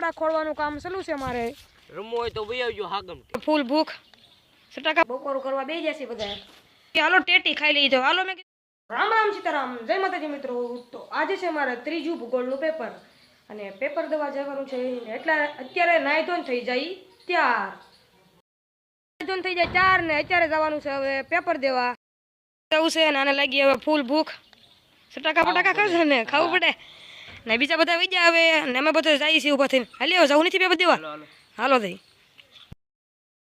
સ્ટમ્પડા ખોળવાનું કામ ચાલુ છે મારે. રમવું હોય તો વહી આવજો હાગમ. ફૂલ ભૂખ સટાકા બપોરું કરવા બેસી જશે બધા. હાલો ટેટી ખાઈ લઈ જાઓ. હાલો મેં રામ રામ સીતારામ જય માતાજી મિત્રો. તો આજે છે મારે ત્રીજું ભૂગોળનું પેપર અને પેપર દેવા જવાનું છે. એટલે અત્યારે નાઈ ધોઈને થઈ જાય ત્યાર થઈ જાય 4 ને અત્યારે જવાનું છે હવે પેપર દેવા જવું છે ને આને લાગી હવે ફૂલ ભૂખ. સટાકા પટાકા ખાશે ને ખાવું પડે ને બીજા બધા વઈ ગયા હવે ને અમે બધા જઈએ છીએ ઊભા થઈને. હાલ્યો જવું નથી પેપર દેવા. હાલો થઈ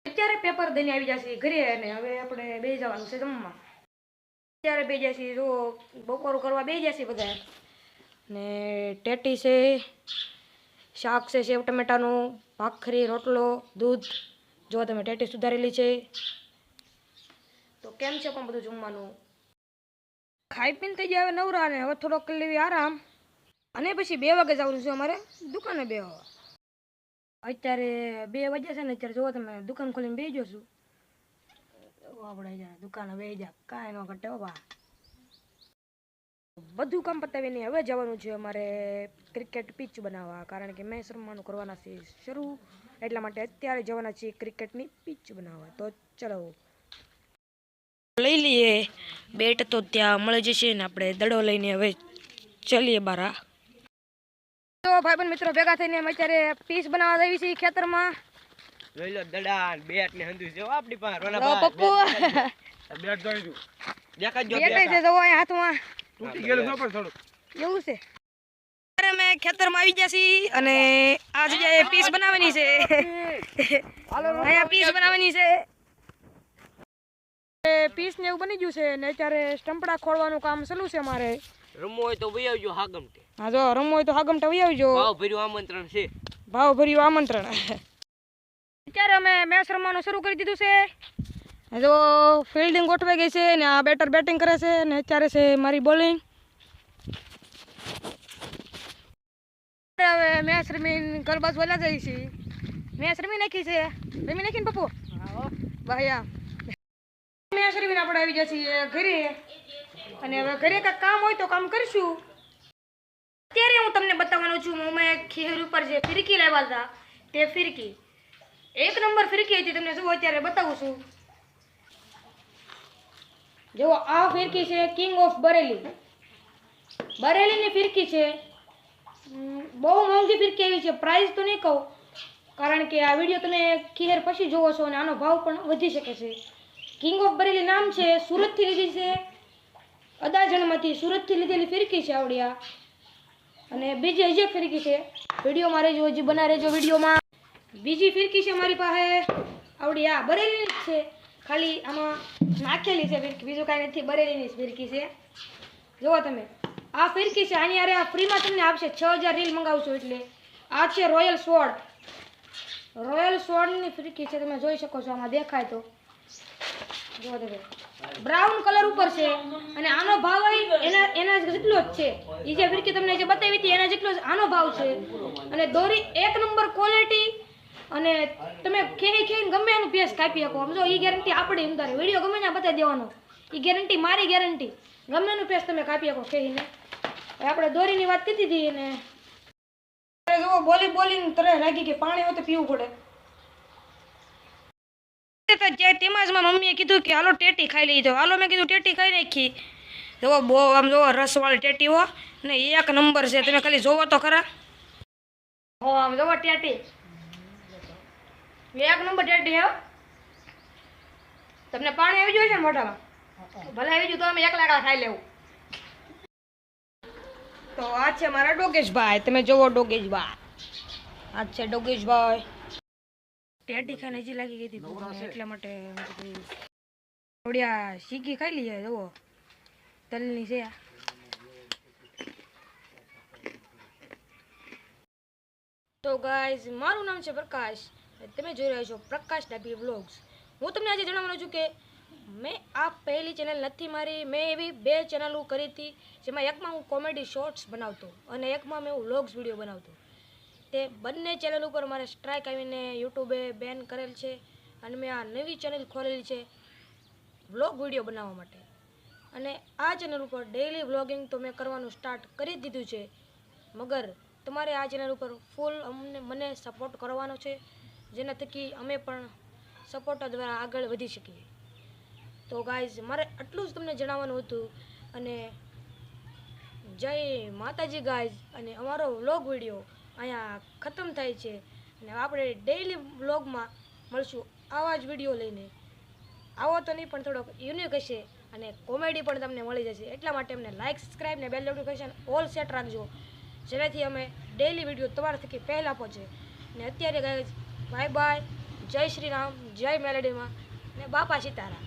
અત્યારે પેપર દઈને આવી જશે ઘરે અને હવે આપણે બેસી જવાનું છે જમવા. અત્યારે બેસી જશે જો બપોરું કરવા બેસી જશે બધા ને ટેટી છે, શાક છે, સેવ ટમેટાનું, ભાખરી, રોટલો, દૂધ. જો તમે ટેટી સુધારેલી છે. તો કેમ છે પણ બધું જમવાનું ખાઈ પીને થઈ જાય હવે નવરા ને હવે થોડોક કરી લેવી આરામ અને પછી 2 વાગે જવાનું છે અમારે દુકાને બેહવા. અત્યારે 2 વાગ્યા છે ને અત્યારે જોવો તમે દુકાન ખોલીને બેસી જશું. આપણે દુકાને બેસી જા કાંઈ ન ઘટે બાબા. બધું કામ પતાવીને હવે જવાનું છે અમારે ક્રિકેટ પિચ બનાવવા કારણ કે મેચ રમવાનું કરવાના છે શરૂ એટલા માટે અત્યારે જવાના છીએ ક્રિકેટની પિચ બનાવવા. તો ચલો લઈ લઈએ બેટ તો ત્યાં મળી જશે ને આપણે દડો લઈને હવે ચલીએ બારા. તો ભાઈબંધ મિત્રો ભેગા થઈને અમે અત્યારે પીસ બનાવવા જઈએ છીએ ખેતરમાં. લઈ લો દડા બેટ ને હંધુ છે આપણી પાસે રોના બા પપ્પુ બેટ જોઈ દઉં દેખાજો બેટ છે જો આ હાથમાં તૂટી ગયેલું છે પણ થોડું એવું છે. અત્યારે અમે ખેતરમાં આવી ગયા છીએ અને આ જગ્યાએ પીસ બનાવવાની છે. અહીંયા પીસ બનાવવાની છે. પીસ ને એવું બની ગયું છે ને અત્યારે સ્ટમ્પડા ખોળવાનું કામ ચાલુ છે મારે. રમવું હોય તો વહી આવજો હાગમટે. હા જો રમવું હોય તો હાગમટા વહી આવજો. ભાવ ભર્યું આમંત્રણ છે. ભાવ ભર્યું આમંત્રણ. અત્યારે અમે મેચ રમવાનું શરૂ કરી દીધું છે. જો ફિલ્ડિંગ ગોઠવાઈ ગઈ છે ને આ બેટર બેટિંગ કરે છે ને અત્યારે છે મારી બોલિંગ. હવે મેચ રમીને ઘર બાજુ વલા જઈએ છીએ. મેચ રમી નાખી છે. રમી નાખીને પપ્પુ ભાઈ મેચ રમીને આપણે આવી ગયા છીએ ઘરે અને હવે ઘરે કાંઈક કામ હોય તો કામ કરીશું. અત્યારે હું તમને બતાવવાનું છું મેં ખેર ઉપર જે ફિરકી લાવ્યા હતા તે ફિરકી 1 નંબર ફિરકી હતી. તમને જો અત્યારે બતાવું છું. જો આ ફિરકી છે કિંગ ઓફ બરેલી. બરેલીની ફિરકી છે. બહુ મોંઘી ફિરકી આવી છે. પ્રાઇસ તો નહીં કહું કારણ કે આ વિડીયો તમે ખેર પછી જોવો છો અને આનો ભાવ પણ વધી શકે છે. કિંગ ઓફ બરેલી નામ છે. સુરતથી લીધી છે. અદાજણમાંથી સુરતથી લીધેલી ફિરકી છે આવડિયા અને બીજી હજી ફિરકી છે. વિડીયોમાં રહેજો હજી બના રહેજો વિડીયોમાં. બીજી ફિરકી છે મારી પાસે આવડિયા બરેલીની જ છે ખાલી આમાં નાખેલી છે ફિરકી બીજું કાંઈ નથી. બરેલીની ફિરકી છે. જુઓ તમે આ ફિરકી છે આની અરે આ ફ્રીમાં તમને આપશે 6000 રીલ મંગાવશો એટલે. આ છે રોયલ સ્વોર્ડ. રોયલ સ્વોર્ડની ફિરકી છે. તમે જોઈ શકો છો આમાં દેખાય તો જુઓ તમે બ્રાઉન કલર ઉપર છે અને આનો ભાવ એના જેટલો જ છે. એ જે ફિરકી તમને જે બતાવી હતી એના જેટલો જ આનો ભાવ છે અને દોરી 1 નંબર ક્વોલિટી અને તમે ખેઈને ગમે એનું પીસ કાપી શકો. સમજો એ ગેરંટી આપણી અંદર વિડીયો ગમે ત્યાં બતાવી દેવાનો. એ ગેરંટી મારી ગેરંટી. ગમે એનું પીસ તમે કાપી શકો ખેઈને. આપણે દોરીની વાત કીધી હતી અને જુઓ બોલિંગ તરફ લાગી કે પાણી હોય તો પીવું પડે. તેમાં જ મારી મમ્મીએ કીધું કે હાલો ટેટી ખાઈ લઈ જાઓ. હાલો મેં કીધું ટેટી ખાઈ નાખી. જુઓ બહુ આમ જુઓ રસવાળી ટેટી હો ને 1 નંબર છે. તમે ખાલી જોવો તો ખરા. હો આમ જુઓ ટેટી 1 નંબર ટેટી હો. તમને પાણી આવી જોઈએ છે મોઢામાં ભલે આવી ગયું તો અમે 1 લાકડા ખાઈ લેવું. તો આ છે મારા ડોગેશભાઈ. તમે જોવો ડોગેશભાઈ. આ છે ડોગેશભાઈ. ટેટી ખાઈને હજી લાગી ગઈ હતી એટલા માટે થોડી શીખી ખાઈ લઈએ. જુઓ તલની છે. તો ગાઈઝ મારું નામ છે પ્રકાશ. તમે જોઈ રહ્યા છો પ્રકાશ ડાભી વ્લોગ્સ. હું તમને આજે જણાવવાનું છું કે મેં આ પહેલી ચેનલ નથી મારી. મેં એવી 2 ચેનલો કરી હતી જેમાં એકમાં હું કોમેડી શોર્ટ્સ બનાવતો અને એકમાં મેં વ્લોગ્સ વિડીયો બનાવતો. તે બંને ચેનલ ઉપર મારે સ્ટ્રાઇક આવીને યુટ્યુબે બેન કરેલ છે અને મેં આ નવી ચેનલ ખોલેલી છે વ્લોગ વિડીયો બનાવવા માટે. અને આ ચેનલ ઉપર ડેઈલી વ્લોગિંગ તો મેં કરવાનું સ્ટાર્ટ કરી દીધું છે મગર તમારે આ ચેનલ ઉપર ફૂલ મને સપોર્ટ કરવાનો છે, જેના થકી અમે પણ સપોર્ટર દ્વારા આગળ વધી શકીએ. તો ગાઈઝ મારે આટલું જ તમને જણાવવાનું હતું. અને જય માતાજી ગાઈઝ. અને અમારો વ્લોગ વિડીયો અહીંયા ખતમ થાય છે. અને આપણે ડેઈલી વ્લોગમાં મળશું આવા જ વિડીયો લઈને. આવો તો નહીં પણ થોડોક યુનિક હશે અને કોમેડી પણ તમને મળી જશે. એટલા માટે અમને લાઇક, સબસ્ક્રાઈબ ને બેલ નોટિફિકેશન ઓલ સેટ રાખજો, જેનાથી અમે ડેઈલી વિડીયો તમારા થકી પહેલાં પહોંચે. ને અત્યારે ગાઈઝ બાય બાય. જય શ્રી રામ, જય મેલેડીમાં ને બાપા સીતારામ.